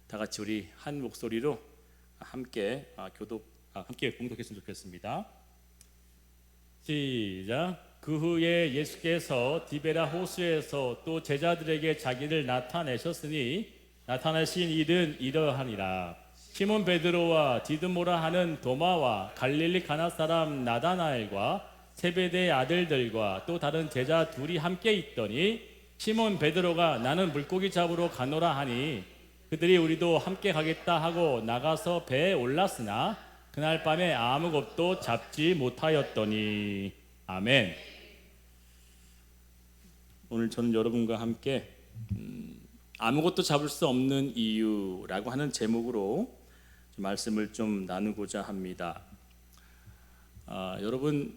다 같이 우리 한 목소리로 함께 함께 공독했으면 좋겠습니다. 시작. 그 후에 예수께서 디베라 호수에서 또 제자들에게 자기를 나타내셨으니 나타내신 일은 이러하니라. 시몬 베드로와 디드모라 하는 도마와 갈릴리 가나 사람 나다나엘과 세베대의 아들들과 또 다른 제자 둘이 함께 있더니 시몬 베드로가 나는 물고기 잡으러 가노라 하니 그들이 우리도 함께 가겠다 하고 나가서 배에 올랐으나 그날 밤에 아무것도 잡지 못하였더니. 아멘. 오늘 저는 여러분과 함께 아무것도 잡을 수 없는 이유라고 하는 제목으로 말씀을 좀 나누고자 합니다. 여러분,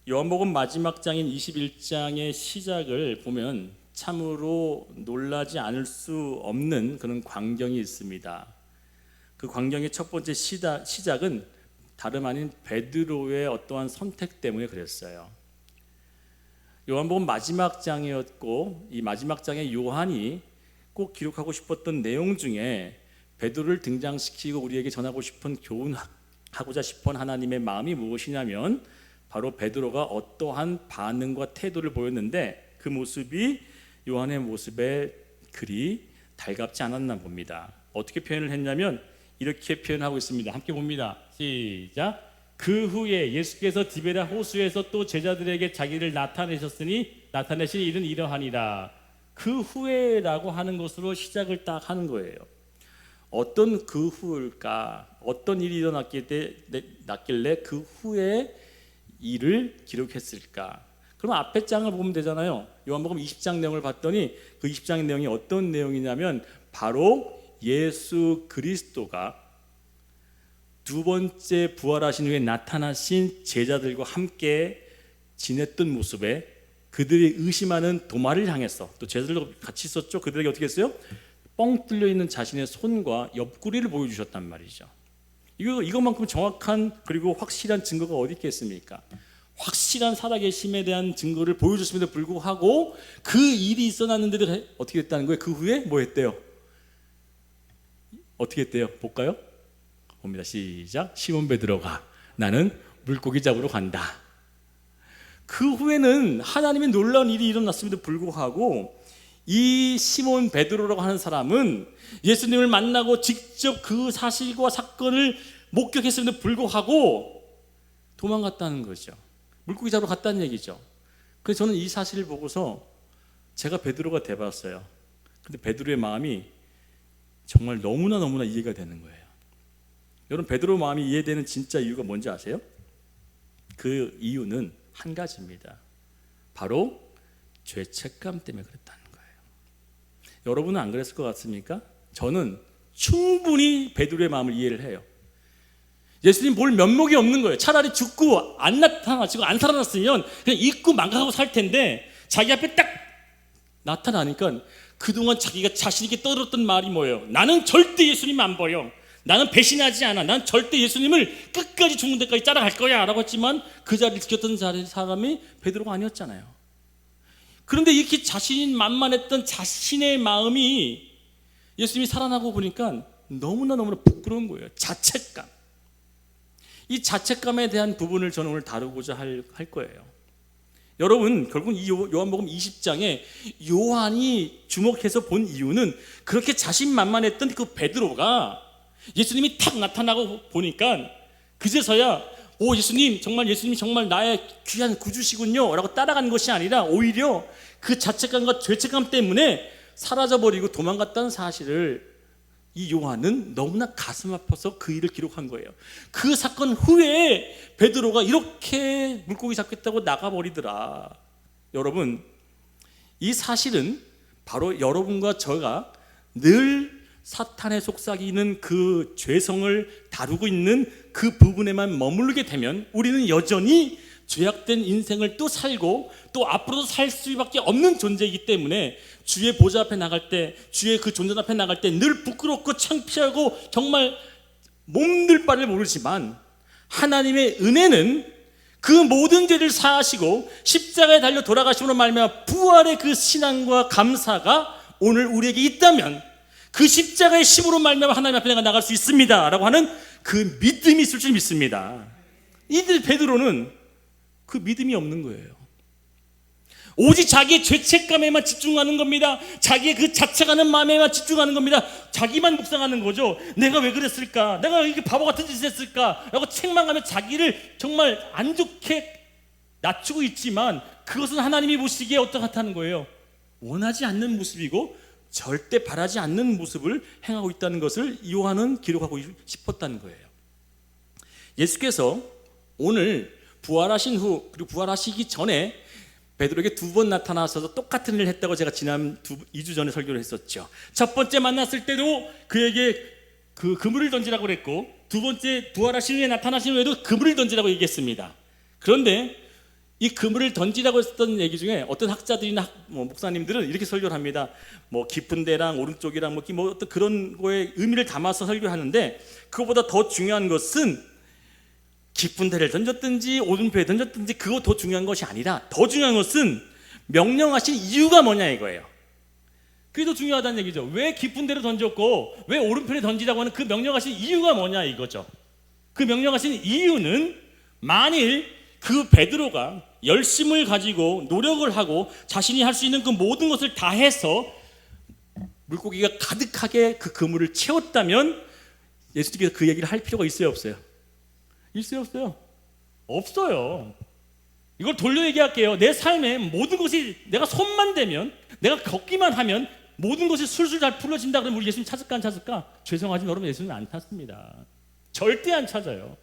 요한복음 마지막 장인 21장의 시작을 보면 참으로 놀라지 않을 수 없는 그런 광경이 있습니다. 그 광경의 첫 번째 시작은 다름 아닌 베드로의 어떠한 선택 때문에 그랬어요. 요한복음 마지막 장이었고 이 마지막 장에 요한이 꼭 기록하고 싶었던 내용 중에 베드로를 등장시키고 우리에게 전하고 싶은 교훈하고자 싶은 하나님의 마음이 무엇이냐면 바로 베드로가 어떠한 반응과 태도를 보였는데 그 모습이 요한의 모습에 그리 달갑지 않았나 봅니다. 어떻게 표현을 했냐면 이렇게 표현하고 있습니다. 함께 봅니다. 시작. 그 후에 예수께서 디베라 호수에서 또 제자들에게 자기를 나타내셨으니 나타내신 일은 이러하니라. 그 후에라고 하는 것으로 시작을 딱 하는 거예요. 어떤 그 후일까? 어떤 일이 일어났길래 그 후에 일을 기록했을까? 그럼 앞에 장을 보면 되잖아요. 요한복음 20장 내용을 봤더니 그 20장 내용이 어떤 내용이냐면 바로 예수 그리스도가 두 번째 부활하신 후에 나타나신 제자들과 함께 지냈던 모습에 그들이 의심하는 도마를 향해서 또 제자들도 같이 있었죠. 그들에게 어떻게 했어요? 뻥 뚫려 있는 자신의 손과 옆구리를 보여주셨단 말이죠. 이것만큼 정확한 그리고 확실한 증거가 어디 있겠습니까? 확실한 살아계심에 대한 증거를 보여줬음에도 불구하고 그 일이 있어났는데도 어떻게 됐다는 거예요? 그 후에 뭐 했대요? 어떻게 했대요? 볼까요? 봅니다. 시작. 시몬 베드로가 나는 물고기 잡으러 간다. 그 후에는 하나님의 놀라운 일이 일어났음에도 불구하고 이 시몬 베드로라고 하는 사람은 예수님을 만나고 직접 그 사실과 사건을 목격했음에도 불구하고 도망갔다는 거죠. 물고기 잡으러 갔다는 얘기죠. 그래서 저는 이 사실을 보고서 제가 베드로가 돼봤어요. 근데 베드로의 마음이 정말 너무나 이해가 되는 거예요. 여러분, 베드로 마음이 이해되는 진짜 이유가 뭔지 아세요? 그 이유는 한 가지입니다. 바로 죄책감 때문에 그랬다는 거예요. 여러분은 안 그랬을 것 같습니까? 저는 충분히 베드로의 마음을 이해를 해요. 예수님 볼 면목이 없는 거예요. 차라리 죽고 안 나타나시고 안 살아났으면 그냥 잊고 망각하고 살 텐데 자기 앞에 딱 나타나니까 그동안 자기가 자신 있게 떠들었던 말이 뭐예요? 나는 절대 예수님 안 버려. 나는 배신하지 않아. 난 절대 예수님을 끝까지 죽는 데까지 따라갈 거야 라고 했지만 그 자리를 지켰던 사람이 베드로가 아니었잖아요. 그런데 이렇게 자신만만했던 자신의 마음이 예수님이 살아나고 보니까 너무나 부끄러운 거예요. 자책감. 이 자책감에 대한 부분을 저는 오늘 다루고자 할 거예요. 여러분, 결국 이 요한복음 20장에 요한이 주목해서 본 이유는 그렇게 자신만만했던 그 베드로가 예수님이 탁 나타나고 보니까 그제서야 예수님 정말 나의 귀한 구주시군요 라고 따라간 것이 아니라 오히려 그 자책감과 죄책감 때문에 사라져버리고 도망갔다는 사실을 이 요한은 너무나 가슴 아파서 그 일을 기록한 거예요. 그 사건 후에 베드로가 이렇게 물고기 잡겠다고 나가버리더라. 여러분, 이 사실은 바로 여러분과 저가 늘 사탄의 속삭이는 그 죄성을 다루고 있는 그 부분에만 머무르게 되면 우리는 여전히 죄악된 인생을 또 살고 또 앞으로도 살 수밖에 없는 존재이기 때문에 주의 보좌 앞에 나갈 때, 주의 그 존재 앞에 나갈 때 늘 부끄럽고 창피하고 정말 몸둘 바를 모르지만 하나님의 은혜는 그 모든 죄를 사하시고 십자가에 달려 돌아가심으로 말미암아 부활의 그 신앙과 감사가 오늘 우리에게 있다면 그 십자가의 힘으로 말미암아 하나님 앞에 내가 나갈 수 있습니다 라고 하는 그 믿음이 있을 줄 믿습니다. 이들 베드로는 그 믿음이 없는 거예요. 오직 자기의 죄책감에만 집중하는 겁니다. 자기의 그 자책하는 마음에만 집중하는 겁니다. 자기만 묵상하는 거죠. 내가 왜 그랬을까? 내가 이렇게 바보 같은 짓을 했을까? 라고 책망하며 자기를 정말 안 좋게 낮추고 있지만 그것은 하나님이 보시기에 어떠하다는 거예요. 원하지 않는 모습이고 절대 바라지 않는 모습을 행하고 있다는 것을 요한은 기록하고 싶었다는 거예요. 예수께서 오늘 부활하신 후 그리고 부활하시기 전에 베드로에게 두 번 나타나셔서 똑같은 일을 했다고 제가 지난 2주 전에 설교를 했었죠. 첫 번째 만났을 때도 그에게 그 그물을 던지라고 그랬고, 두 번째 부활하신 후에 나타나신 후에도 그물을 던지라고 얘기했습니다. 그런데 이 그물을 던지라고 했던 얘기 중에 어떤 학자들이나 목사님들은 이렇게 설교를 합니다. 뭐 깊은 데랑 오른쪽이랑 뭐 어떤 그런 거에 의미를 담아서 설교하는데, 그거보다 더 중요한 것은 깊은 데를 던졌든지 오른편에 던졌든지 그거 더 중요한 것이 아니라, 더 중요한 것은 명령하신 이유가 뭐냐 이거예요. 그게 더 중요하다는 얘기죠. 왜 깊은 데로 던졌고 왜 오른편에 던지라고 하는 그 명령하신 이유가 뭐냐 이거죠. 그 명령하신 이유는 만일 그 베드로가 열심을 가지고 노력을 하고 자신이 할 수 있는 그 모든 것을 다 해서 물고기가 가득하게 그 그물을 채웠다면 예수님께서 그 얘기를 할 필요가 있어요 없어요? 있어요 없어요? 없어요. 이걸 돌려 얘기할게요. 내 삶에 모든 것이 내가 손만 대면, 내가 걷기만 하면 모든 것이 술술 잘 풀어진다 그러면 우리 예수님 찾을까 안 찾을까? 죄송하지만 여러분, 예수님 안 찾습니다. 절대 안 찾아요.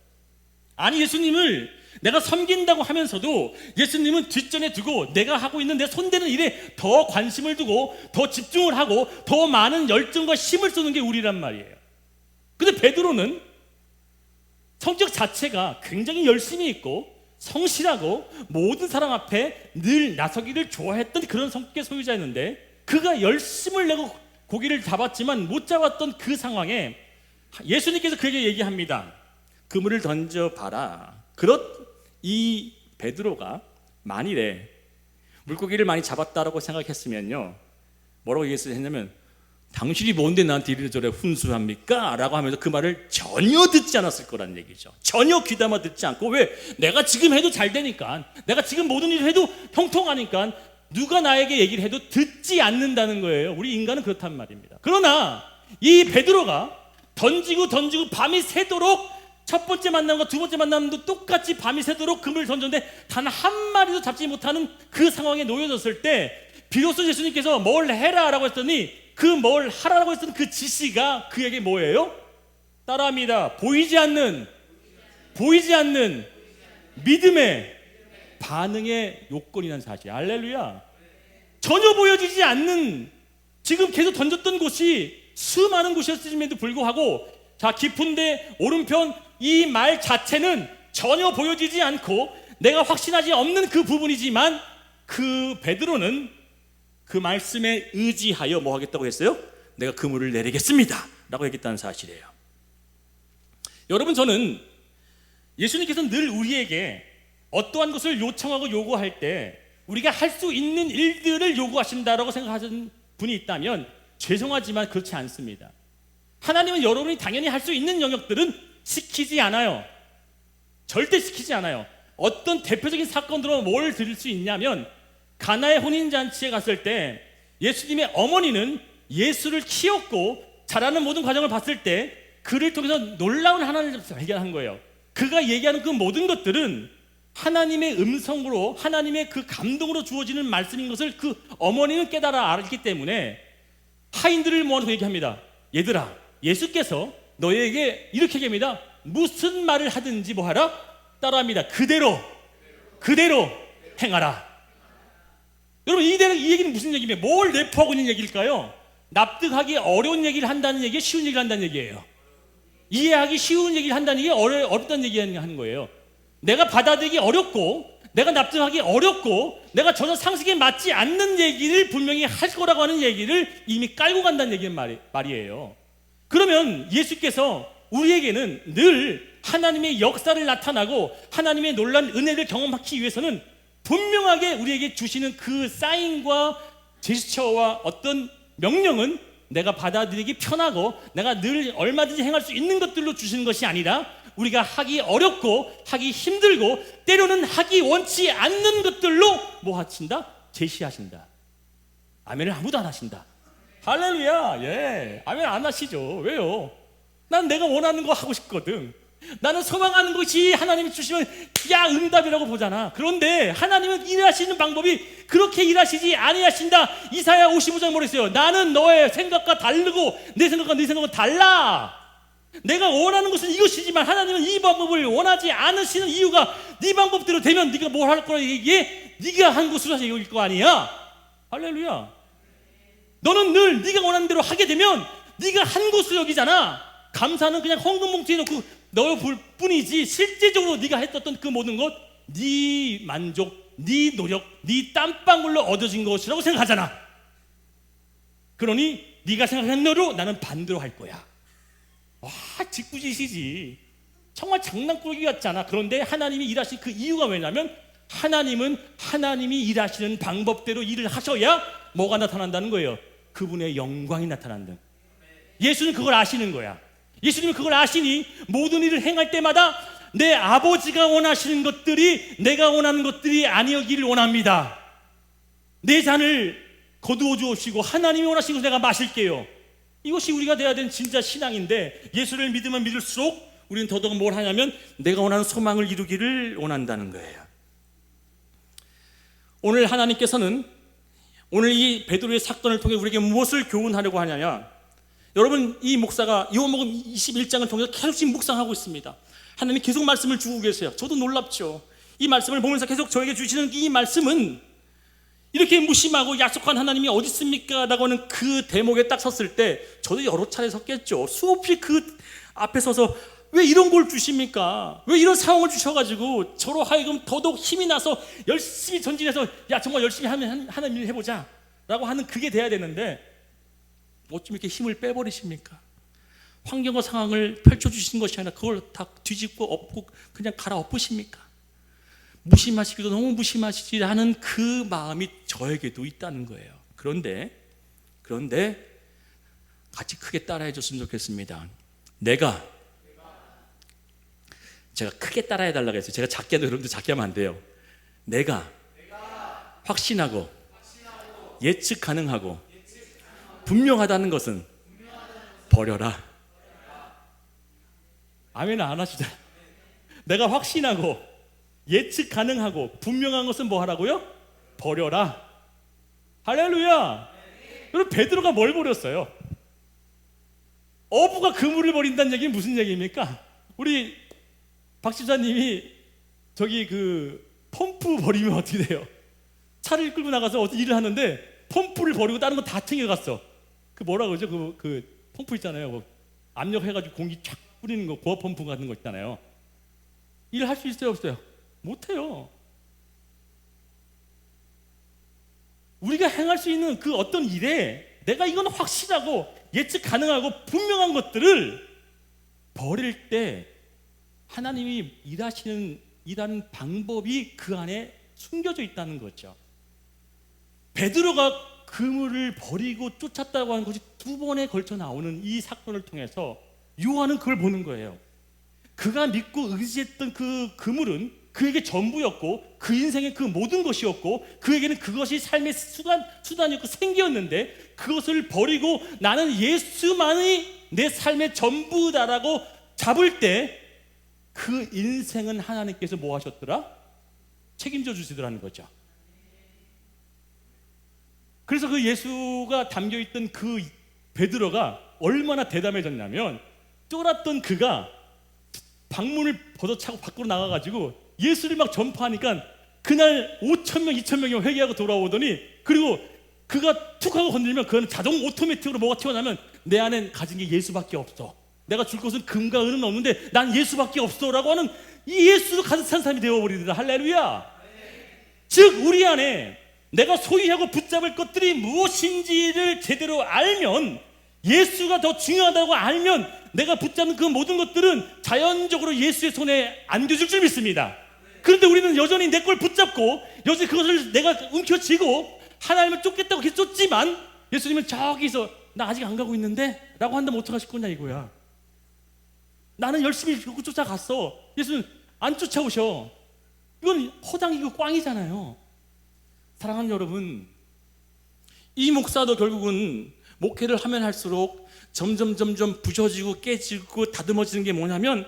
아니, 예수님을 내가 섬긴다고 하면서도 예수님은 뒷전에 두고 내가 하고 있는 내 손대는 일에 더 관심을 두고 더 집중을 하고 더 많은 열정과 힘을 쏘는 게 우리란 말이에요. 근데 베드로는 성격 자체가 굉장히 열심히 있고 성실하고 모든 사람 앞에 늘 나서기를 좋아했던 그런 성격의 소유자였는데, 그가 열심을 내고 고기를 잡았지만 못 잡았던 그 상황에 예수님께서 그에게 얘기합니다. 그물을 던져봐라. 그렇 이 베드로가 만일에 물고기를 많이 잡았다라고 생각했으면요, 뭐라고 얘기했냐면 당신이 뭔데 나한테 이래저래 훈수합니까? 라고 하면서 그 말을 전혀 듣지 않았을 거라는 얘기죠. 전혀 귀담아 듣지 않고, 왜? 내가 지금 해도 잘 되니까, 내가 지금 모든 일을 해도 형통하니까 누가 나에게 얘기를 해도 듣지 않는다는 거예요. 우리 인간은 그렇단 말입니다. 그러나 이 베드로가 던지고 밤이 새도록, 첫 번째 만남과 두 번째 만남도 똑같이 밤이 새도록 그물을 던졌는데 단 한 마리도 잡지 못하는 그 상황에 놓여졌을 때 비로소 예수님께서 뭘 해라 라고 했더니, 그 뭘 하라고 했던 그 지시가 그에게 뭐예요? 따라합니다. 보이지 않는 믿음의 반응의 요건이라는 사실. 할렐루야. 전혀 보여지지 않는, 지금 계속 던졌던 곳이 수많은 곳이었음에도 불구하고, 자, 깊은데 오른편 이 말 자체는 전혀 보여지지 않고 내가 확신하지 없는 그 부분이지만, 그 베드로는 그 말씀에 의지하여 뭐 하겠다고 했어요? 내가 그물을 내리겠습니다 라고 얘기했다는 사실이에요. 여러분, 저는 예수님께서는 늘 우리에게 어떠한 것을 요청하고 요구할 때 우리가 할 수 있는 일들을 요구하신다라고 생각하는 분이 있다면 죄송하지만 그렇지 않습니다. 하나님은 여러분이 당연히 할 수 있는 영역들은 시키지 않아요. 절대 시키지 않아요. 어떤 대표적인 사건으로 뭘 드릴 수 있냐면, 가나의 혼인잔치에 갔을 때 예수님의 어머니는 예수를 키웠고 자라는 모든 과정을 봤을 때 그를 통해서 놀라운 하나님을 발견한 거예요. 그가 얘기하는 그 모든 것들은 하나님의 음성으로, 하나님의 그 감동으로 주어지는 말씀인 것을 그 어머니는 깨달아 알기 때문에 하인들을 모아서 얘기합니다. 얘들아, 예수께서 너에게 이렇게 얘기합니다. 무슨 말을 하든지 뭐 하라? 따라합니다. 그대로 행하라. 여러분, 이 얘기는 무슨 얘기입니까? 뭘 내포하고 있는 얘기일까요? 납득하기 어려운 얘기를 한다는 얘기에 쉬운 얘기를 한다는 얘기예요. 이해하기 쉬운 얘기를 한다는 얘기에 어렵다는 얘기를 하는 거예요. 내가 받아들이기 어렵고, 내가 납득하기 어렵고, 내가 전혀 상식에 맞지 않는 얘기를 분명히 할 거라고 하는 얘기를 이미 깔고 간다는 얘기는 말이에요. 그러면 예수께서 우리에게는 늘 하나님의 역사를 나타나고 하나님의 놀라운 은혜를 경험하기 위해서는 분명하게 우리에게 주시는 그 사인과 제스처와 어떤 명령은 내가 받아들이기 편하고 내가 늘 얼마든지 행할 수 있는 것들로 주시는 것이 아니라 우리가 하기 어렵고 하기 힘들고 때로는 하기 원치 않는 것들로 뭐 하신다? 제시하신다. 아멘을 아무도 안 하신다. 할렐루야. 예, 아멘 안 하시죠. 왜요? 난 내가 원하는 거 하고 싶거든. 나는 소망하는 것이 하나님이 주시면 야 응답이라고 보잖아. 그런데 하나님은 일하시는 방법이 그렇게 일하시지 아니하신다. 이사야 55장 뭐랬어요? 나는 너의 생각과 다르고 내 생각과 네 생각은 달라. 내가 원하는 것은 이것이지만 하나님은 이 방법을 원하지 않으시는 이유가 네 방법대로 되면 네가 뭘 할 거라 이게 네가 한 것으로 사실 이길 거 아니야. 할렐루야. 너는 늘 네가 원하는 대로 하게 되면 네가 한 것으로 여기잖아. 감사는 그냥 헌금 봉투에 넣고 넣을 뿐이지 실제적으로 네가 했었던 그 모든 것 네 만족, 네 노력, 네 땀방울로 얻어진 것이라고 생각하잖아. 그러니 네가 생각한 대로 나는 반대로 할 거야. 와, 짓궂으시지. 정말 장난꾸러기 같잖아. 그런데 하나님이 일하신 그 이유가 왜냐면 하나님은 하나님이 일하시는 방법대로 일을 하셔야 뭐가 나타난다는 거예요? 그분의 영광이 나타난다. 예수는 그걸 아시는 거야. 예수님이 그걸 아시니 모든 일을 행할 때마다 내 아버지가 원하시는 것들이 내가 원하는 것들이 아니었기를 원합니다. 내 잔을 거두어 주옵시고 하나님이 원하시는 것을 내가 마실게요. 이것이 우리가 돼야 되는 진짜 신앙인데 예수를 믿으면 믿을수록 우리는 더더욱 뭘 하냐면 내가 원하는 소망을 이루기를 원한다는 거예요. 오늘 하나님께서는 오늘 이 베드로의 사건을 통해 우리에게 무엇을 교훈하려고 하냐면 여러분 이 목사가 요한복음 21장을 통해서 계속 지금 묵상하고 있습니다. 하나님 계속 말씀을 주고 계세요. 저도 놀랍죠. 이 말씀을 보면서 계속 저에게 주시는 이 말씀은 이렇게 무심하고 약속한 하나님이 어디 있습니까? 라고 하는 그 대목에 딱 섰을 때 저도 여러 차례 섰겠죠. 수없이 그 앞에 서서 왜 이런 걸 주십니까? 왜 이런 상황을 주셔가지고 저로 하여금 더더욱 힘이 나서 열심히 전진해서 야 정말 열심히 하나님 일 해보자 라고 하는 그게 돼야 되는데 어쩜 이렇게 힘을 빼버리십니까? 환경과 상황을 펼쳐주신 것이 아니라 그걸 다 뒤집고 엎고 그냥 갈아엎으십니까? 무심하시기도 너무 무심하시지 않은 그 마음이 저에게도 있다는 거예요. 그런데 같이 크게 따라해 줬으면 좋겠습니다. 제가 크게 따라해 달라고 했어요. 제가 작게 해도 여러분들 작게 하면 안 돼요. 내가 확신하고 예측 가능하고 분명하다는 것은 버려라. 아멘 안 하시잖아요. 내가 확신하고 예측 가능하고 분명한 것은 뭐 하라고요? 버려라. 할렐루야. 여러분 베드로가 뭘 버렸어요? 어부가 그물을 버린다는 얘기는 무슨 얘기입니까? 우리 박 집사님이 저기 그 펌프 버리면 어떻게 돼요? 차를 끌고 나가서 어디 일을 하는데 펌프를 버리고 다른 거 다 챙겨갔어. 그 뭐라 그러죠? 그 펌프 있잖아요. 압력해가지고 공기 쫙 뿌리는 거, 고압 펌프 같은 거 있잖아요. 일을 할 수 있어요, 없어요? 못해요. 우리가 행할 수 있는 그 어떤 일에 내가 이건 확실하고 예측 가능하고 분명한 것들을 버릴 때 하나님이 일하는 방법이 그 안에 숨겨져 있다는 거죠. 베드로가 그물을 버리고 쫓았다고 하는 것이 두 번에 걸쳐 나오는 이 사건을 통해서 요한은 그걸 보는 거예요. 그가 믿고 의지했던 그 그물은 그에게 전부였고 그 인생의 그 모든 것이었고 그에게는 그것이 삶의 수단이었고 생기였는데 그것을 버리고 나는 예수만이 내 삶의 전부다라고 잡을 때 그 인생은 하나님께서 뭐 하셨더라? 책임져 주시더라는 거죠. 그래서 그 예수가 담겨있던 그 베드로가 얼마나 대담해졌냐면 쫄았던 그가 방문을 벗어차고 밖으로 나가가지고 예수를 막 전파하니까 그날 5,000명, 2,000명이 회개하고 돌아오더니 그리고 그가 툭 하고 건드리면 그는 자동 오토매틱으로 뭐가 튀어나오면 내 안에 가진 게 예수밖에 없어. 내가 줄 것은 금과 은은 없는데 난 예수밖에 없어 라고 하는 이 예수로 가득 찬 사람이 되어버리더라. 할렐루야. 즉 우리 안에 내가 소유하고 붙잡을 것들이 무엇인지를 제대로 알면 예수가 더 중요하다고 알면 내가 붙잡는 그 모든 것들은 자연적으로 예수의 손에 안겨줄 줄 믿습니다. 그런데 우리는 여전히 내 걸 붙잡고 여전히 그것을 내가 움켜쥐고 하나님을 쫓겠다고 계속 쫓지만 예수님은 저기서 나 아직 안 가고 있는데? 라고 한다면 어떡하실 거냐 이거야. 나는 열심히 쫓아갔어. 예수는 안 쫓아오셔. 이건 허당이고 꽝이잖아요. 사랑하는 여러분, 이 목사도 결국은 목회를 하면 할수록 점점 부서지고 깨지고 다듬어지는 게 뭐냐면,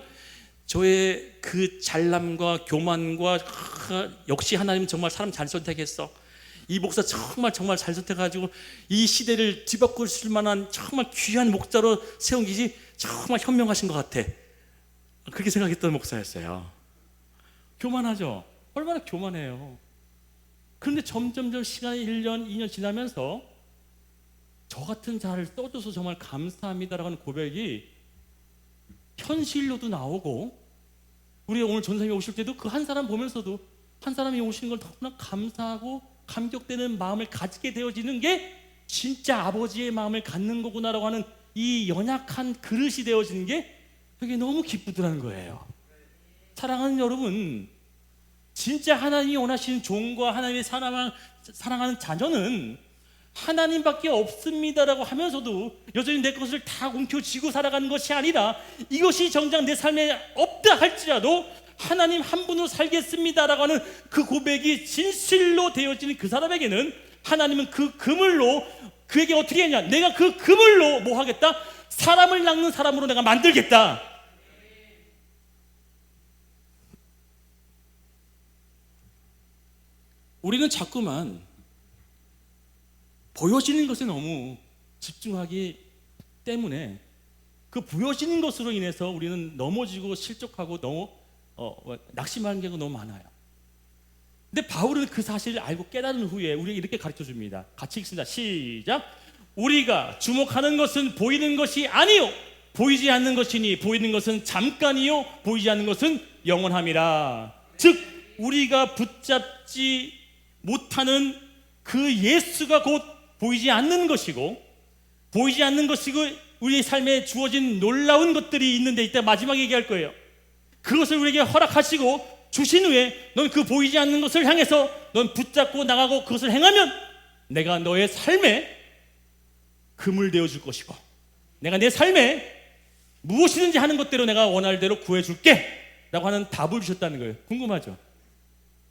저의 그 잘남과 교만과 역시 하나님 정말 사람 잘 선택했어. 이 목사 정말 잘 선택해가지고 이 시대를 뒤바꿀 만한 정말 귀한 목자로 세운 것이 정말 현명하신 것 같아. 그렇게 생각했던 목사였어요. 교만하죠? 얼마나 교만해요. 그런데 점점 시간이 1년, 2년 지나면서 저 같은 자를 써줘서 정말 감사합니다라고 하는 고백이 현실로도 나오고, 우리가 오늘 전생에 오실 때도 그 한 사람 보면서도 한 사람이 오시는 걸 너무나 감사하고 감격되는 마음을 가지게 되어지는 게 진짜 아버지의 마음을 갖는 거구나라고 하는 이 연약한 그릇이 되어지는 게 되게 너무 기쁘더라는 거예요. 사랑하는 여러분, 진짜 하나님이 원하시는 종과 하나님의 사랑하는 자녀는 하나님밖에 없습니다라고 하면서도 여전히 내 것을 다 움켜쥐고 살아가는 것이 아니라, 이것이 정작 내 삶에 없다 할지라도 하나님 한 분으로 살겠습니다라고 하는 그 고백이 진실로 되어지는 그 사람에게는 하나님은 그 그물로 그에게 어떻게 했냐, 내가 그 그물로 뭐 하겠다? 사람을 낚는 사람으로 내가 만들겠다. 우리는 자꾸만 보여지는 것에 너무 집중하기 때문에 그 보여지는 것으로 인해서 우리는 넘어지고 실족하고 너무 낙심하는 경우가 너무 많아요. 근데 바울은 그 사실을 알고 깨달은 후에 우리에게 이렇게 가르쳐 줍니다. 같이 읽습니다. 시작. 우리가 주목하는 것은 보이는 것이 아니요 보이지 않는 것이니, 보이는 것은 잠깐이요 보이지 않는 것은 영원함이라. 즉 우리가 붙잡지 못하는 그 예수가 곧 보이지 않는 것이고, 보이지 않는 것이고 우리의 삶에 주어진 놀라운 것들이 있는데, 이따 마지막에 얘기할 거예요. 그것을 우리에게 허락하시고 주신 후에 넌 그 보이지 않는 것을 향해서 넌 붙잡고 나가고 그것을 행하면 내가 너의 삶에 그물 되어줄 것이고, 내가 내 삶에 무엇이든지 하는 것대로 내가 원할 대로 구해줄게 라고 하는 답을 주셨다는 거예요. 궁금하죠?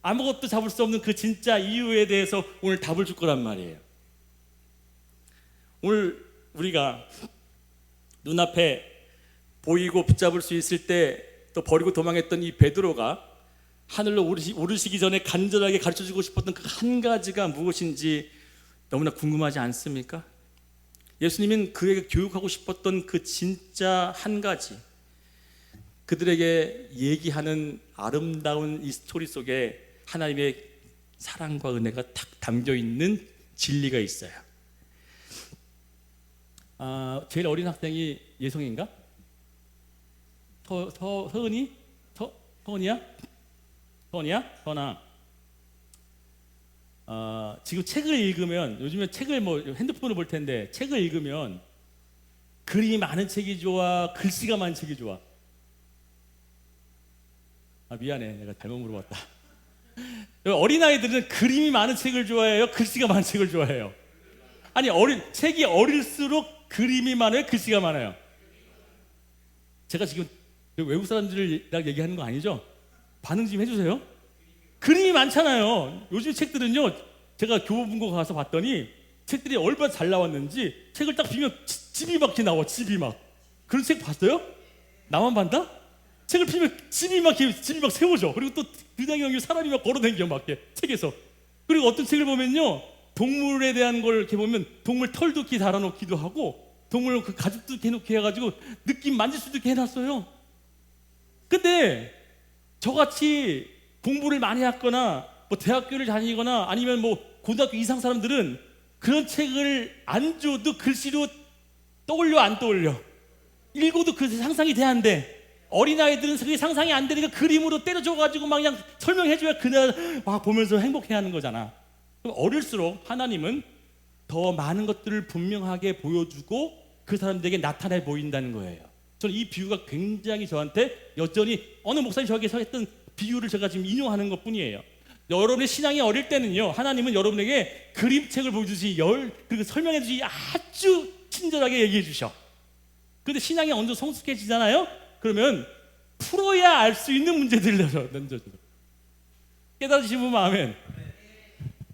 아무것도 잡을 수 없는 그 진짜 이유에 대해서 오늘 답을 줄 거란 말이에요. 오늘 우리가 눈앞에 보이고 붙잡을 수 있을 때 또 버리고 도망했던 이 베드로가 하늘로 오르시기 전에 간절하게 가르쳐주고 싶었던 그 한 가지가 무엇인지 너무나 궁금하지 않습니까? 예수님은 그에게 교육하고 싶었던 그 진짜 한 가지, 그들에게 얘기하는 아름다운 이 스토리 속에 하나님의 사랑과 은혜가 탁 담겨있는 진리가 있어요. 제일 어린 학생이 예성인가? 서은이? 서은이야? 서은아. 지금 책을 읽으면, 요즘에 책을 뭐 핸드폰으로 볼 텐데, 책을 읽으면 그림이 많은 책이 좋아, 글씨가 많은 책이 좋아? 미안해, 내가 잘못 물어봤다. 어린아이들은 그림이 많은 책을 좋아해요, 글씨가 많은 책을 좋아해요? 아니, 책이 어릴수록 그림이 많아요, 글씨가 많아요? 제가 지금 외국 사람들이랑 얘기하는 거 아니죠? 반응 좀 해주세요. 그림이 많잖아요. 요즘 책들은요, 제가 교보문고 가서 봤더니 책들이 얼마나 잘 나왔는지, 책을 딱 비면 집이 막 이렇게 나와. 집이 막. 그런 책 봤어요? 나만 봤나? 책을 피면 집이 막 세워져. 그리고 또 등장형이 사람이 막 걸어다니겨 막 이렇게 책에서. 그리고 어떤 책을 보면요, 동물에 대한 걸 이렇게 보면 동물 털도 이렇게 달아놓기도 하고, 동물 그 가죽도 이렇게 해놓게 해가지고 느낌 만질 수도 있게 해놨어요. 근데 저같이 공부를 많이 했거나 뭐 대학교를 다니거나 아니면 뭐 고등학교 이상 사람들은 그런 책을 안 줘도 글씨로 떠올려 안 떠올려? 읽어도 그 상상이 돼안돼? 어린아이들은 그게 상상이 안 되니까 그림으로 때려줘가지고 막 그냥 설명해줘야 그날 막 보면서 행복해하는 거잖아. 그럼 어릴수록 하나님은 더 많은 것들을 분명하게 보여주고 그 사람들에게 나타내 보인다는 거예요. 저는 이 비유가 굉장히 저한테 여전히, 어느 목사님 저에게 했던 비유를 제가 지금 인용하는 것 뿐이에요. 여러분의 신앙이 어릴 때는요, 하나님은 여러분에게 그림책을 보여주시, 그리고 설명해 주시 아주 친절하게 얘기해 주셔. 근데 신앙이 어느 정도 성숙해지잖아요? 그러면 풀어야 알 수 있는 문제들을 던져줘. 깨달으시면 아멘.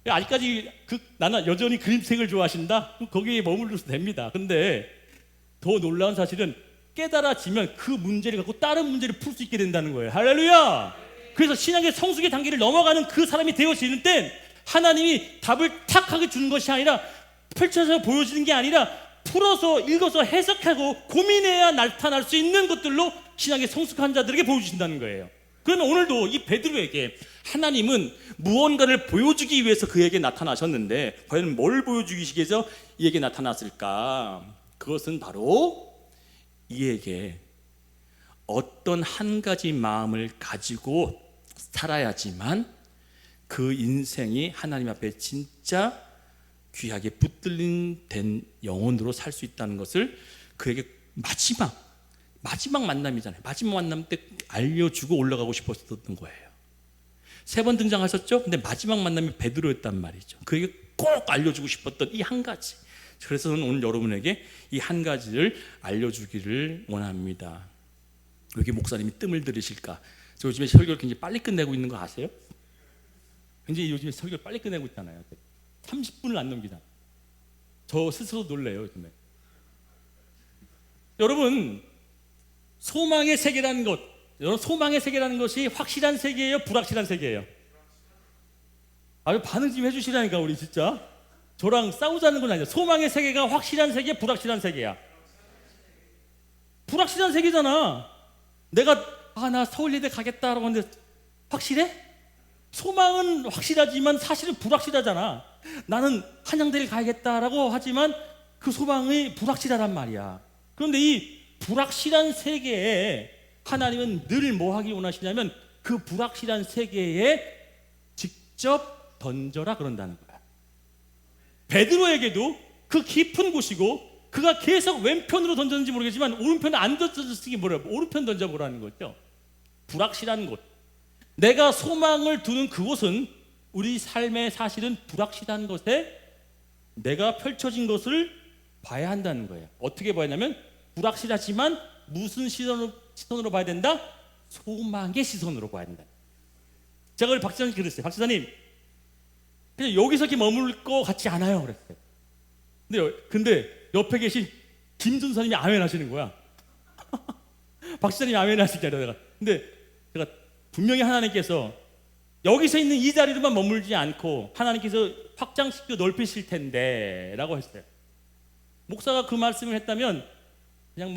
아직까지 나는 여전히 그림책을 좋아하신다? 거기에 머물러도 됩니다. 근데 더 놀라운 사실은 깨달아지면 그 문제를 갖고 다른 문제를 풀 수 있게 된다는 거예요. 할렐루야! 그래서 신앙의 성숙의 단계를 넘어가는 그 사람이 되어지는 땐 하나님이 답을 탁하게 주는 것이 아니라 펼쳐서 보여주는 게 아니라 풀어서 읽어서 해석하고 고민해야 나타날 수 있는 것들로 신앙의 성숙한 자들에게 보여주신다는 거예요. 그러면 오늘도 이 베드로에게 하나님은 무언가를 보여주기 위해서 그에게 나타나셨는데 과연 뭘 보여주기 위해서 이에게 나타났을까? 그것은 바로 이에게 어떤 한 가지 마음을 가지고 살아야지만 그 인생이 하나님 앞에 진짜 귀하게 붙들린 된 영혼으로 살 수 있다는 것을 그에게 마지막 만남이잖아요. 마지막 만남 때 알려주고 올라가고 싶었던 거예요. 3번 등장하셨죠? 근데 마지막 만남이 베드로였단 말이죠. 그에게 꼭 알려주고 싶었던 이 한 가지. 그래서 저는 오늘 여러분에게 이 한 가지를 알려주기를 원합니다. 왜 이렇게 목사님이 뜸을 들이실까? 저 요즘에 설교를 굉장히 빨리 끝내고 있는 거 아세요? 굉장히 요즘에 설교를 빨리 끝내고 있잖아요. 30분을 안 넘기잖아요. 저 스스로 놀래요, 요즘에. 여러분, 소망의 세계라는 것, 소망의 세계라는 것이 확실한 세계예요, 불확실한 세계예요? 아유, 반응 좀 해주시라니까. 우리 진짜 저랑 싸우자는 건 아니야. 소망의 세계가 확실한 세계, 불확실한 세계야. 불확실한 세계잖아. 내가 나 서울예대 가겠다라고 하는데 확실해? 소망은 확실하지만 사실은 불확실하잖아. 나는 한양대를 가야겠다라고 하지만 그 소망이 불확실하단 말이야. 그런데 이 불확실한 세계에 하나님은 늘 뭐 하기 원하시냐면 그 불확실한 세계에 직접 던져라 그런다는 거야. 베드로에게도 그 깊은 곳이고 그가 계속 왼편으로 던졌는지 모르겠지만 오른편에 안 던졌으니 오른편 던져보라는 거죠. 불확실한 곳, 내가 소망을 두는 그곳은 우리 삶의 사실은 불확실한 것에 내가 펼쳐진 것을 봐야 한다는 거예요. 어떻게 봐야 하냐면 불확실하지만 무슨 시선으로 봐야 된다? 소망의 시선으로 봐야 된다. 제가 우리 박 지사님께 그랬어요. 박 지사님, 그냥 여기서 이렇게 머물 것 같지 않아요 그랬어요. 근데 옆에 계신 김 전사님이 아멘 하시는 거야. 박 지사님이 아멘 하시지 않아요. 내가. 근데 제가 분명히 하나님께서 여기서 있는 이 자리로만 머물지 않고 하나님께서 확장시켜 넓히실 텐데 라고 했어요. 목사가 그 말씀을 했다면 그냥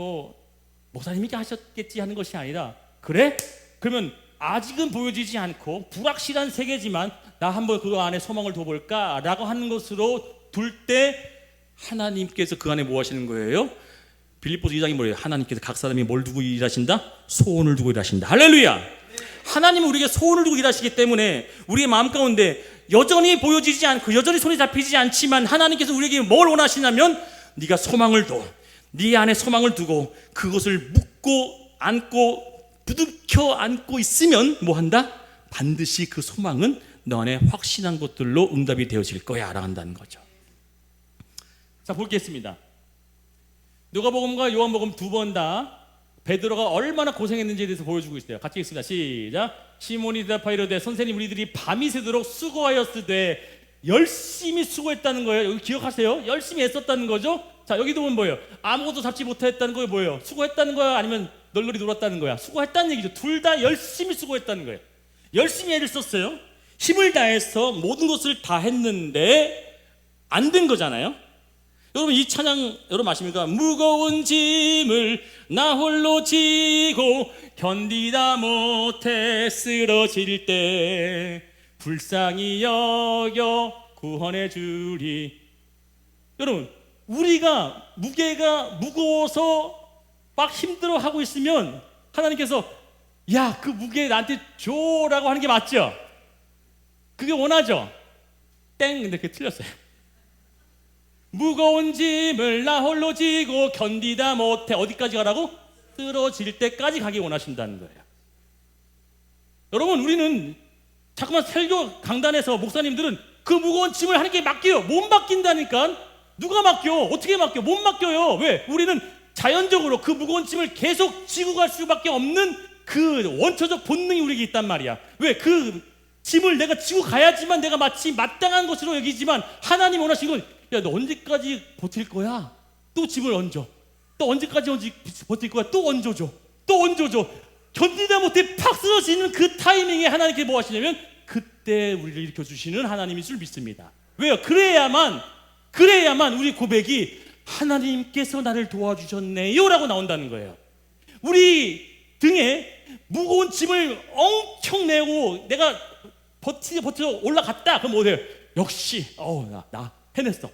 목사님이 하셨겠지 하는 것이 아니라, 그래? 그러면 아직은 보여지지 않고 불확실한 세계지만 나 한번 그 안에 소망을 둬볼까 라고 하는 것으로 둘 때 하나님께서 그 안에 뭐 하시는 거예요? 빌립보서 2장이 뭐예요? 하나님께서 각 사람이 뭘 두고 일하신다? 소원을 두고 일하신다. 할렐루야! 하나님은 우리에게 소원을 두고 일하시기 때문에 우리의 마음 가운데 여전히 보여지지 않고 여전히 손에 잡히지 않지만 하나님께서 우리에게 뭘 원하시냐면 네가 소망을 둬. 네 안에 소망을 두고 그것을 묻고 안고 부둥켜 안고 있으면 뭐 한다? 반드시 그 소망은 너 안에 확신한 것들로 응답이 되어질 거야 라고 한다는 거죠. 자, 보겠습니다. 누가복음과 요한복음 두 번 다 베드로가 얼마나 고생했는지에 대해서 보여주고 있어요. 같이 읽습니다. 시작. 시몬이 대답하여 이르되 선생님, 우리들이 밤이 새도록 수고하였으되 열심히 수고했다는 거예요. 여기 기억하세요? 열심히 애썼다는 거죠. 자, 여기도 보면 뭐예요? 아무것도 잡지 못했다는 거예요. 뭐예요? 수고했다는 거야? 아니면 널널이 놀았다는 거야? 수고했다는 얘기죠. 둘 다 열심히 수고했다는 거예요. 열심히 애를 썼어요. 힘을 다해서 모든 것을 다 했는데 안 된 거잖아요. 여러분, 이 찬양 여러분 아십니까? 무거운 짐을 나 홀로 지고 견디다 못해 쓰러질 때 불쌍히 여겨 구원해 주리. 여러분, 우리가 무게가 무거워서 막 힘들어하고 있으면 하나님께서 야, 그 무게 나한테 줘라고 하는 게 맞죠? 그게 원하죠? 땡! 근데 그게 틀렸어요. 무거운 짐을 나 홀로 지고 견디다 못해 어디까지 가라고? 쓰러질 때까지 가기 원하신다는 거예요. 여러분, 우리는 자꾸만 설교 강단에서 목사님들은 그 무거운 짐을 하나님께 맡겨요. 못 맡긴다니까. 누가 맡겨? 어떻게 맡겨? 못 맡겨요. 왜? 우리는 자연적으로 그 무거운 짐을 계속 지고 갈 수밖에 없는 그 원초적 본능이 우리에게 있단 말이야. 왜? 그 짐을 내가 지고 가야지만 내가 마치 마땅한 것으로 여기지만 하나님 원하시는 건, 야, 너 언제까지 버틸 거야? 또 짐을 얹어. 또 언제까지 버틸 거야? 또 얹어줘. 또 얹어줘. 견디다 못해 팍 쓰러지는 그 타이밍에 하나님께 뭐 하시냐면 그때 우리를 일으켜주시는 하나님인 줄 믿습니다. 왜요? 그래야만 우리 고백이 하나님께서 나를 도와주셨네요 라고 나온다는 거예요. 우리 등에 무거운 짐을 엄청 내고 내가 버텨 올라갔다. 그럼 뭐 돼요? 역시 나 해냈어.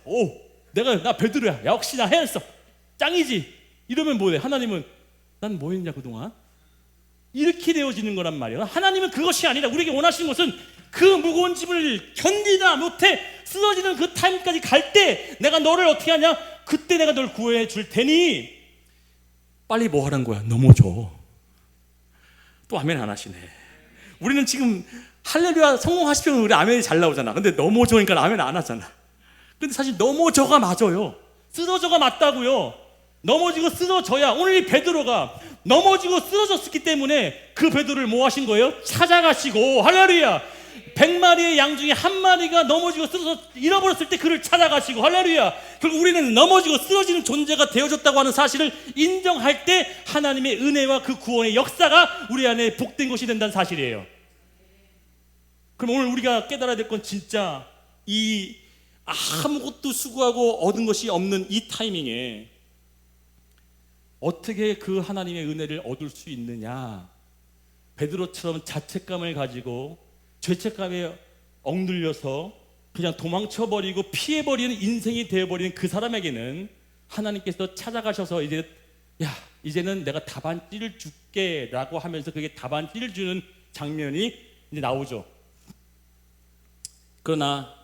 나 베드로야. 역시 나 해냈어. 짱이지. 이러면 뭐 돼? 하나님은 난 뭐 했냐 그동안? 이렇게 되어지는 거란 말이에요. 하나님은 그것이 아니라 우리에게 원하시는 것은 그 무거운 짐을 견디다 못해 쓰러지는 그 타임까지 갈 때 내가 너를 어떻게 하냐? 그때 내가 널 구해 줄 테니 빨리 뭐 하란 거야? 넘어져. 또 아멘 안 하시네. 우리는 지금 할렐루야 성공하시면 우리 아멘이 잘 나오잖아. 근데 넘어져니까 아멘 안 하잖아. 근데 사실 넘어져가 맞아요. 쓰러져가 맞다고요. 넘어지고 쓰러져야. 오늘 이 베드로가 넘어지고 쓰러졌기 때문에 그 베드로를 뭐 하신 거예요? 찾아가시고. 할렐루야. 100마리의 양 중에 한 마리가 넘어지고 쓰러져 잃어버렸을 때 그를 찾아가시고. 할렐루야. 결국 우리는 넘어지고 쓰러지는 존재가 되어졌다고 하는 사실을 인정할 때 하나님의 은혜와 그 구원의 역사가 우리 안에 복된 것이 된다는 사실이에요. 그럼 오늘 우리가 깨달아야 될 건 진짜 이 아무것도 수고하고 얻은 것이 없는 이 타이밍에 어떻게 그 하나님의 은혜를 얻을 수 있느냐. 베드로처럼 자책감을 가지고 죄책감에 억눌려서 그냥 도망쳐버리고 피해버리는 인생이 되어버리는 그 사람에게는 하나님께서 찾아가셔서 이제는 내가 답안지를 줄게 라고 하면서 그게 답안지를 주는 장면이 이제 나오죠. 그러나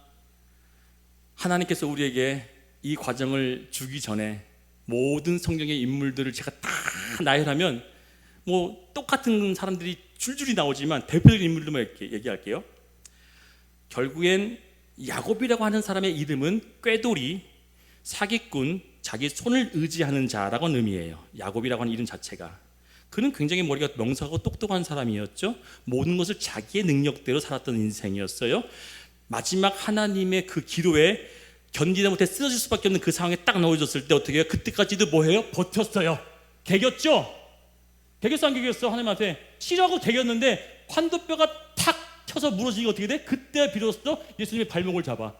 하나님께서 우리에게 이 과정을 주기 전에 모든 성경의 인물들을 제가 다 나열하면 뭐 똑같은 사람들이 줄줄이 나오지만 대표적인 인물들만 이렇게 얘기할게요. 결국엔 야곱이라고 하는 사람의 이름은 꾀돌이, 사기꾼, 자기 손을 의지하는 자라고는 의미예요. 야곱이라고 하는 이름 자체가. 그는 굉장히 머리가 명석하고 똑똑한 사람이었죠. 모든 것을 자기의 능력대로 살았던 인생이었어요. 마지막 하나님의 그 기도에 견디다 못해 쓰러질 수밖에 없는 그 상황에 딱 넣어졌을 때 어떻게 해요? 그때까지도 뭐 해요? 버텼어요. 개겼죠? 개겼어 안 개겼어? 하나님한테 싫어하고 개겼는데 환도뼈가 탁 쳐서 무너지니까 어떻게 돼? 그때 비로소 예수님의 발목을 잡아.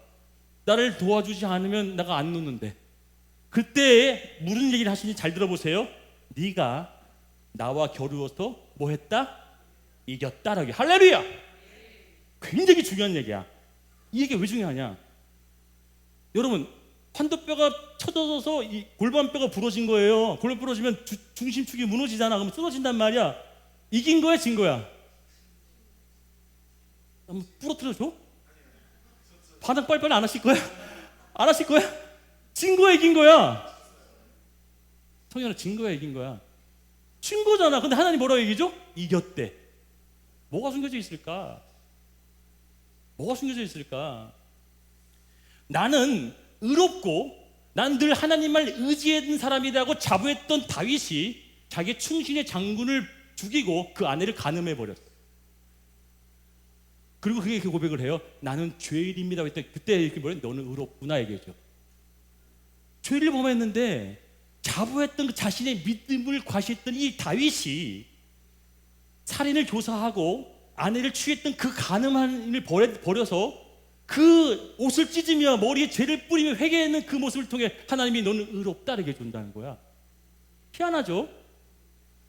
나를 도와주지 않으면 내가 안 눕는데. 그때 무슨 얘기를 하시는지 잘 들어보세요. 네가 나와 겨루어서 뭐 했다? 이겼다라고. 할렐루야. 굉장히 중요한 얘기야. 이 얘기가 왜 중요하냐? 여러분, 환도뼈가 쳐져서 이 골반뼈가 부러진 거예요. 골반 부러지면 중심축이 무너지잖아. 그럼 쓰러진단 말이야. 이긴 거야, 진 거야? 한번 부러뜨려줘? 반응 빨리빨리 안 하실 거야? 안 하실 거야? 진 거야, 이긴 거야? 성현아, 진 거야, 이긴 거야? 진 거잖아. 근데 하나님 뭐라고 얘기죠? 이겼대. 뭐가 숨겨져 있을까? 뭐가 숨겨져 있을까? 나는 의롭고 난 늘 하나님을 의지했던 사람이라고 자부했던 다윗이 자기 충신의 장군을 죽이고 그 아내를 간음해버렸어. 그리고 그게 그 고백을 해요. 나는 죄인입니다 했더니 그때 이렇게 뭐래? 너는 의롭구나 얘기죠. 죄를 범했는데 자부했던 그 자신의 믿음을 과시했던 이 다윗이 살인을 조사하고 아내를 취했던 그 간음한 일을 버려서 그 옷을 찢으며 머리에 죄를 뿌리며 회개하는 그 모습을 통해 하나님이 너는 의롭다 이렇게 준다는 거야. 희한하죠?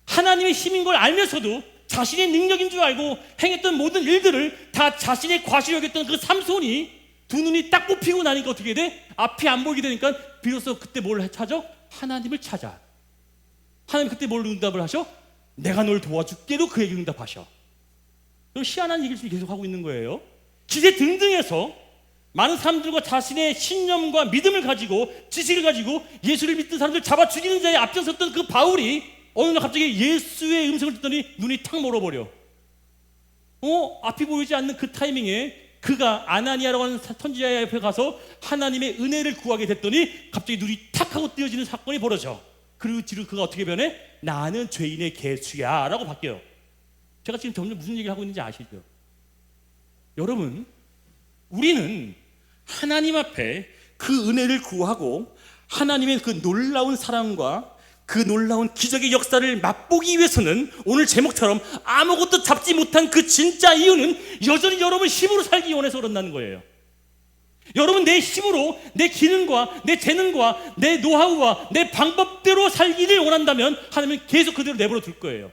하나님의 힘인 걸 알면서도 자신의 능력인 줄 알고 행했던 모든 일들을 다 자신의 과시로 여겼던 그 삼손이 두 눈이 딱 뽑히고 나니까 어떻게 돼? 앞이 안 보이게 되니까 비로소 그때 뭘 찾아? 하나님을 찾아. 하나님 그때 뭘 응답을 하셔? 내가 널 도와줄게로 그에게 응답하셔. 희한한 얘기를 지금 계속 하고 있는 거예요. 기세 등등해서 많은 사람들과 자신의 신념과 믿음을 가지고 지식을 가지고 예수를 믿던 사람들 잡아 죽이는 자에 앞장섰던 그 바울이 어느 날 갑자기 예수의 음성을 듣더니 눈이 탁 멀어버려. 앞이 보이지 않는 그 타이밍에 그가 아나니아라고 하는 선지자 옆에 가서 하나님의 은혜를 구하게 됐더니 갑자기 눈이 탁 하고 뜨여지는 사건이 벌어져. 그리고 뒤로 그가 어떻게 변해? 나는 죄인의 개수야 라고 바뀌어요. 제가 지금 점점 무슨 얘기를 하고 있는지 아시죠? 여러분, 우리는 하나님 앞에 그 은혜를 구하고 하나님의 그 놀라운 사랑과 그 놀라운 기적의 역사를 맛보기 위해서는 오늘 제목처럼 아무것도 잡지 못한 그 진짜 이유는 여전히 여러분 힘으로 살기 원해서 그런다는 거예요. 여러분, 내 힘으로 내 기능과 내 재능과 내 노하우와 내 방법대로 살기를 원한다면 하나님은 계속 그대로 내버려 둘 거예요.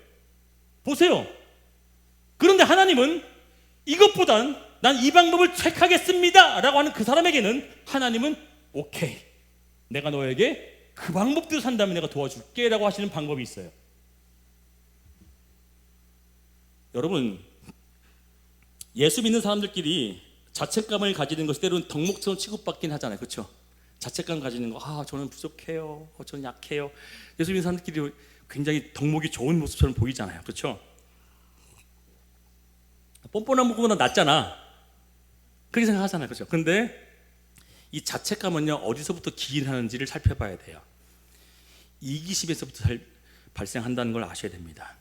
보세요. 그런데 하나님은 이것보단 난 이 방법을 택하겠습니다 라고 하는 그 사람에게는 하나님은 오케이, 내가 너에게 그 방법대로 산다면 내가 도와줄게 라고 하시는 방법이 있어요. 여러분, 예수 믿는 사람들끼리 자책감을 가지는 것이 때로는 덕목처럼 취급받긴 하잖아요. 그렇죠? 자책감 가지는 거, 저는 부족해요, 저는 약해요. 예수 믿는 사람들끼리 굉장히 덕목이 좋은 모습처럼 보이잖아요. 그렇죠? 뻔뻔한 것보다 낫잖아, 그렇게 생각하잖아요. 그렇죠? 근데 이 자책감은요, 어디서부터 기인하는지를 살펴봐야 돼요. 이기심에서부터 발생한다는 걸 아셔야 됩니다.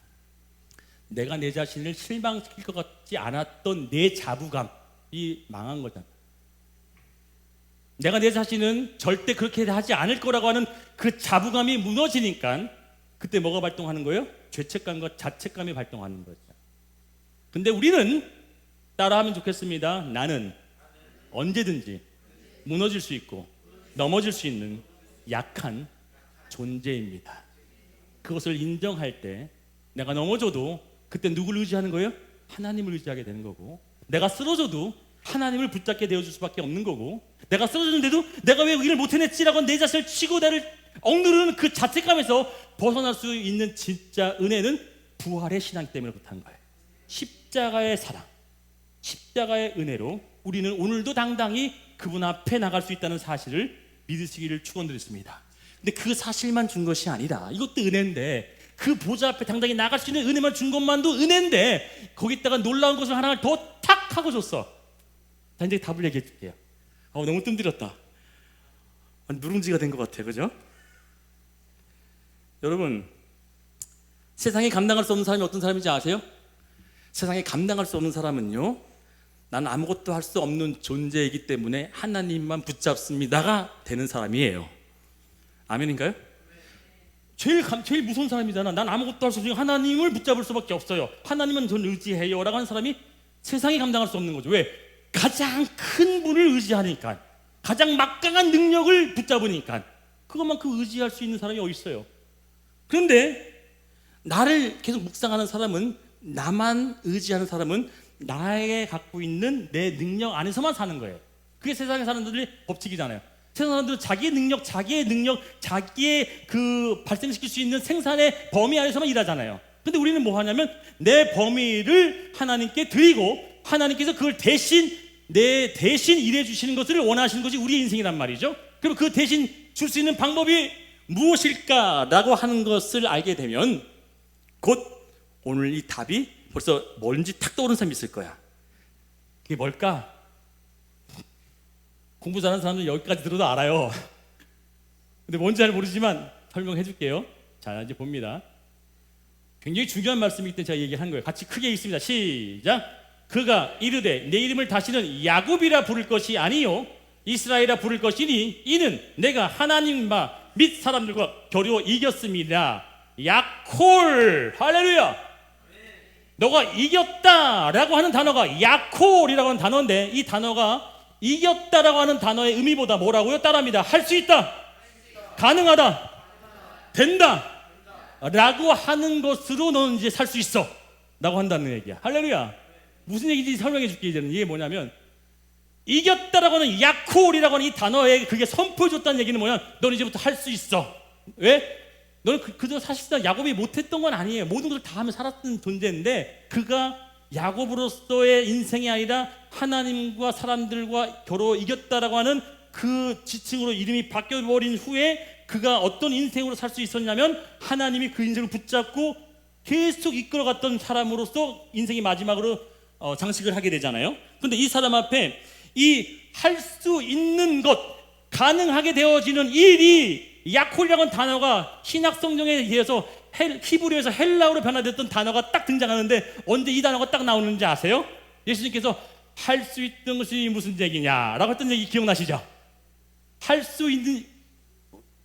내가 내 자신을 실망시킬 것 같지 않았던 내 자부감이 망한 거잖아. 내가 내 자신은 절대 그렇게 하지 않을 거라고 하는 그 자부감이 무너지니까 그때 뭐가 발동하는 거예요? 죄책감과 자책감이 발동하는 거죠. 근데 우리는 따라하면 좋겠습니다. 나는 언제든지 무너질 수 있고 넘어질 수 있는 약한 존재입니다. 그것을 인정할 때 내가 넘어져도 그때 누구를 의지하는 거예요? 하나님을 의지하게 되는 거고, 내가 쓰러져도 하나님을 붙잡게 되어줄 수밖에 없는 거고, 내가 쓰러졌는데도 내가 왜 일을 못 해냈지라고 내 자신을 치고 나를 억누르는 그 자책감에서 벗어날 수 있는 진짜 은혜는 부활의 신앙 때문에 그렇다는 거예요. 십자가의 사랑, 십자가의 은혜로 우리는 오늘도 당당히 그분 앞에 나갈 수 있다는 사실을 믿으시기를 축원드렸습니다. 근데 그 사실만 준 것이 아니라, 이것도 은혜인데, 그 보좌 앞에 당당히 나갈 수 있는 은혜만 준 것만도 은혜인데 거기다가 놀라운 것을 하나를 더 탁 하고 줬어. 자, 이제 답을 얘기해 줄게요. 너무 뜸들였다. 누룽지가 된 것 같아, 그죠? 여러분, 세상에 감당할 수 없는 사람이 어떤 사람인지 아세요? 세상에 감당할 수 없는 사람은요, 나는 아무것도 할 수 없는 존재이기 때문에 하나님만 붙잡습니다가 되는 사람이에요. 아멘인가요? 제일 무서운 사람이잖아. 난 아무것도 할 수 없으니 하나님을 붙잡을 수밖에 없어요. 하나님은 저를 의지해요 라고 하는 사람이 세상이 감당할 수 없는 거죠. 왜? 가장 큰 분을 의지하니까, 가장 막강한 능력을 붙잡으니까. 그것만큼 의지할 수 있는 사람이 어디 있어요? 그런데 나를 계속 묵상하는 사람은, 나만 의지하는 사람은 나에게 갖고 있는 내 능력 안에서만 사는 거예요. 그게 세상에 사는 사람들의 법칙이잖아요. 세상 사람들은 자기의 능력, 자기의 그 발생시킬 수 있는 생산의 범위 안에서만 일하잖아요. 근데 우리는 뭐 하냐면 내 범위를 하나님께 드리고 하나님께서 그걸 내 대신 일해 주시는 것을 원하시는 것이 우리의 인생이란 말이죠. 그럼 그 대신 줄 수 있는 방법이 무엇일까라고 하는 것을 알게 되면 곧 오늘 이 답이 벌써 뭔지 탁 떠오르는 사람이 있을 거야. 그게 뭘까? 공부 잘하는 사람들은 여기까지 들어도 알아요. 근데 뭔지 잘 모르지만 설명해 줄게요. 자, 이제 봅니다. 굉장히 중요한 말씀이기 때문에 제가 얘기한 거예요. 같이 크게 읽습니다. 시작. 그가 이르되 내 이름을 다시는 야곱이라 부를 것이 아니요 이스라엘이라 부를 것이니 이는 내가 하나님과 및 사람들과 겨루 이겼습니다. 야콜. 할렐루야. 너가 이겼다라고 하는 단어가 야콜이라고 하는 단어인데, 이 단어가 이겼다라고 하는 단어의 의미보다 뭐라고요? 따라합니다. 할 수 있다, 가능하다, 된다 라고 하는 것으로 너는 이제 살 수 있어 라고 한다는 얘기야. 할렐루야. 무슨 얘기인지 설명해 줄게. 이제는 이게 뭐냐면, 이겼다라고 하는 야콜이라고 하는 이 단어에 그게 선포해 줬다는 얘기는 뭐냐, 너는 이제부터 할 수 있어. 왜? 너는 그저 사실상 야곱이 못했던 건 아니에요. 모든 것을 다 하며 살았던 존재인데, 그가 야곱으로서의 인생이 아니라 하나님과 사람들과 겨루 이겼다라고 하는 그 지칭으로 이름이 바뀌어버린 후에 그가 어떤 인생으로 살 수 있었냐면, 하나님이 그 인생을 붙잡고 계속 이끌어갔던 사람으로서 인생의 마지막으로 장식을 하게 되잖아요. 근데 이 사람 앞에 이 할 수 있는 것, 가능하게 되어지는 일이 야콜이라는 단어가 신약 성경에 의해서 히브리어에서 헬라어로 변화됐던 단어가 딱 등장하는데 언제 이 단어가 딱 나오는지 아세요? 예수님께서 할 수 있는 것이 무슨 얘기냐라고 했던 얘기 기억나시죠? 할 수 있는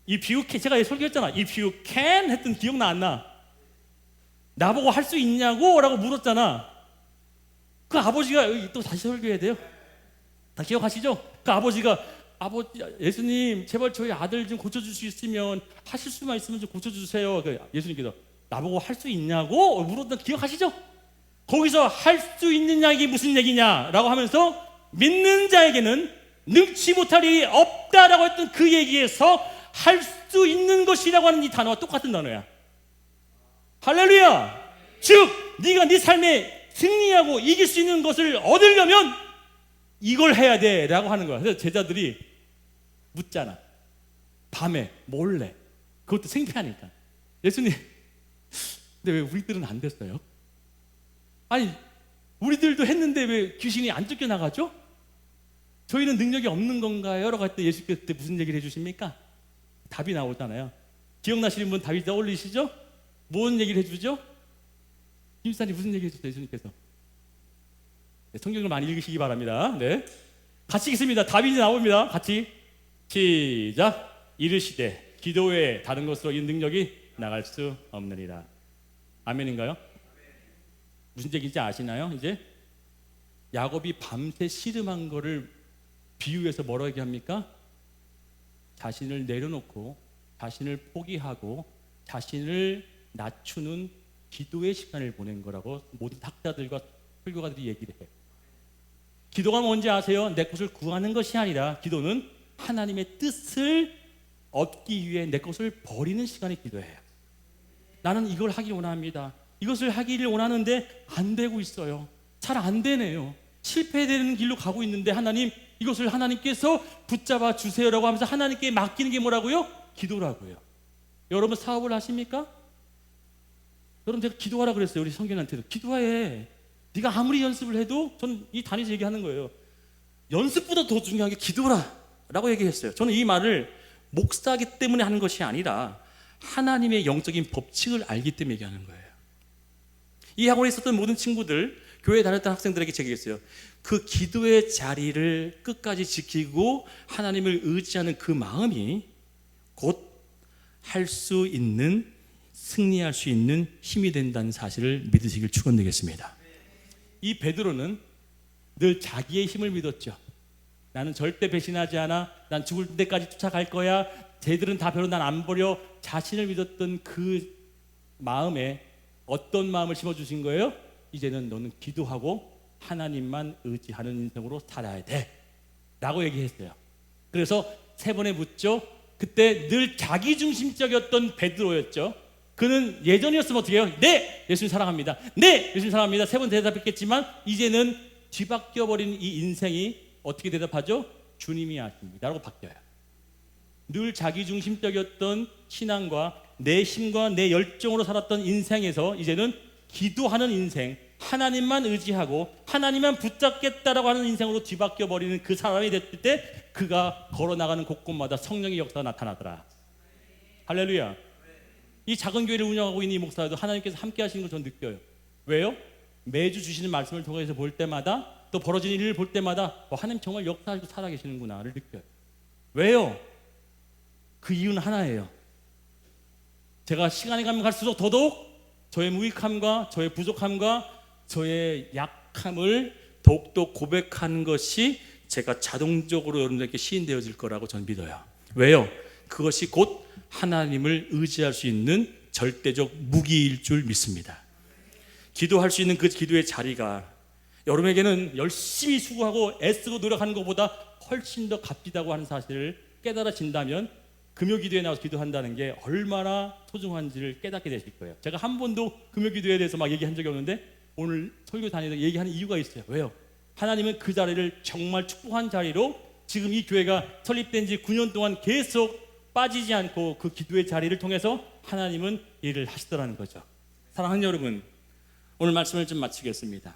if you can, 제가 설교했잖아. if you can 했던 기억나 안 나? 나보고 할 수 있냐고? 라고 물었잖아. 그 아버지가 또 다시 설교해야 돼요. 다 기억하시죠? 그 아버지가 아버지 예수님 제발 저희 아들 좀 고쳐줄 수 있으면 하실 수만 있으면 좀 고쳐주세요. 예수님께서 나보고 할 수 있냐고? 물었던 기억하시죠? 거기서 할 수 있느냐 이게 무슨 얘기냐라고 하면서 믿는 자에게는 능치 못할 일이 없다라고 했던 그 얘기에서 할 수 있는 것이라고 하는 이 단어와 똑같은 단어야. 할렐루야. 즉 네가 네 삶에 승리하고 이길 수 있는 것을 얻으려면 이걸 해야 돼 라고 하는 거야. 그래서 제자들이 묻잖아. 밤에 몰래. 그것도 창피하니까. 예수님 근데 왜 우리들은 안 됐어요? 아니 우리들도 했는데 왜 귀신이 안 쫓겨나가죠? 저희는 능력이 없는 건가요? 라고 할 때 예수께서 그때 무슨 얘기를 해주십니까? 답이 나오잖아요. 기억나시는 분 답이 떠올리시죠? 무슨 얘기를 해주죠? 김사님 무슨 얘기 해주셨어요? 예수님께서 네, 성경을 많이 읽으시기 바랍니다. 네, 같이 읽습니다. 답이 나옵니다. 같이 시작. 이르시되 기도 외에 다른 것으로 이 능력이 나갈 수 없느니라. 아멘인가요? 무슨 얘기인지 아시나요? 이제 야곱이 밤새 씨름한 거를 비유해서 뭐라고 얘기합니까? 자신을 내려놓고 자신을 포기하고 자신을 낮추는 기도의 시간을 보낸 거라고 모든 학자들과 설교가들이 얘기를 해요. 기도가 뭔지 아세요? 내 것을 구하는 것이 아니라 기도는 하나님의 뜻을 얻기 위해 내 것을 버리는 시간이 기도예요. 나는 이걸 하기 원합니다. 이것을 하기를 원하는데 안 되고 있어요. 잘 안 되네요. 실패되는 길로 가고 있는데 하나님 이것을 하나님께서 붙잡아 주세요라고 하면서 하나님께 맡기는 게 뭐라고요? 기도라고요. 여러분 사업을 하십니까? 여러분 제가 기도하라 그랬어요. 우리 성경한테도 기도해. 네가 아무리 연습을 해도 저는 이 단위에서 얘기하는 거예요. 연습보다 더 중요한 게 기도라 라고 얘기했어요. 저는 이 말을 목사기 때문에 하는 것이 아니라 하나님의 영적인 법칙을 알기 때문에 얘기하는 거예요. 이 학원에 있었던 모든 친구들, 교회에 다녔던 학생들에게 제가 얘기했어요. 그 기도의 자리를 끝까지 지키고 하나님을 의지하는 그 마음이 곧 할 수 있는, 승리할 수 있는 힘이 된다는 사실을 믿으시길 축원드리겠습니다. 이 베드로는 늘 자기의 힘을 믿었죠. 나는 절대 배신하지 않아. 난 죽을 때까지 쫓아갈 거야. 쟤들은 다 별로 난 안 버려. 자신을 믿었던 그 마음에 어떤 마음을 심어주신 거예요? 이제는 너는 기도하고 하나님만 의지하는 인생으로 살아야 돼 라고 얘기했어요. 그래서 세 번에 묻죠. 그때 늘 자기중심적이었던 베드로였죠. 그는 예전이었으면 어떻게 해요? 네! 예수님 사랑합니다. 네! 예수님 사랑합니다. 세 번 대답했겠지만 이제는 뒤바뀌어버린 이 인생이 어떻게 대답하죠? 주님이 하십니다 라고 바뀌어요. 늘 자기중심적이었던 신앙과 내 힘과 내 열정으로 살았던 인생에서 이제는 기도하는 인생, 하나님만 의지하고 하나님만 붙잡겠다라고 하는 인생으로 뒤바뀌어버리는 그 사람이 됐을 때 그가 걸어나가는 곳곳마다 성령의 역사가 나타나더라. 할렐루야. 이 작은 교회를 운영하고 있는 이 목사도 하나님께서 함께 하시는 걸 저는 느껴요. 왜요? 매주 주시는 말씀을 통해서 볼 때마다 또 벌어지는 일을 볼 때마다 하나님 정말 역사하시고 살아계시는구나를 느껴요. 왜요? 그 이유는 하나예요. 제가 시간이 가면 갈수록 더더욱 저의 무익함과 저의 부족함과 저의 약함을 더욱더 고백하는 것이 제가 자동적으로 여러분들께 시인되어질 거라고 저는 믿어요. 왜요? 그것이 곧 하나님을 의지할 수 있는 절대적 무기일 줄 믿습니다. 기도할 수 있는 그 기도의 자리가 여러분에게는 열심히 수고하고 애쓰고 노력하는 것보다 훨씬 더 값지다고 하는 사실을 깨달아진다면 금요기도에 나와서 기도한다는 게 얼마나 소중한지를 깨닫게 되실 거예요. 제가 한 번도 금요기도에 대해서 막 얘기한 적이 없는데 오늘 설교 다니면서 얘기하는 이유가 있어요. 왜요? 하나님은 그 자리를 정말 축복한 자리로 지금 이 교회가 설립된 지 9년 동안 계속 빠지지 않고 그 기도의 자리를 통해서 하나님은 일을 하시더라는 거죠. 사랑하는 여러분, 오늘 말씀을 좀 마치겠습니다.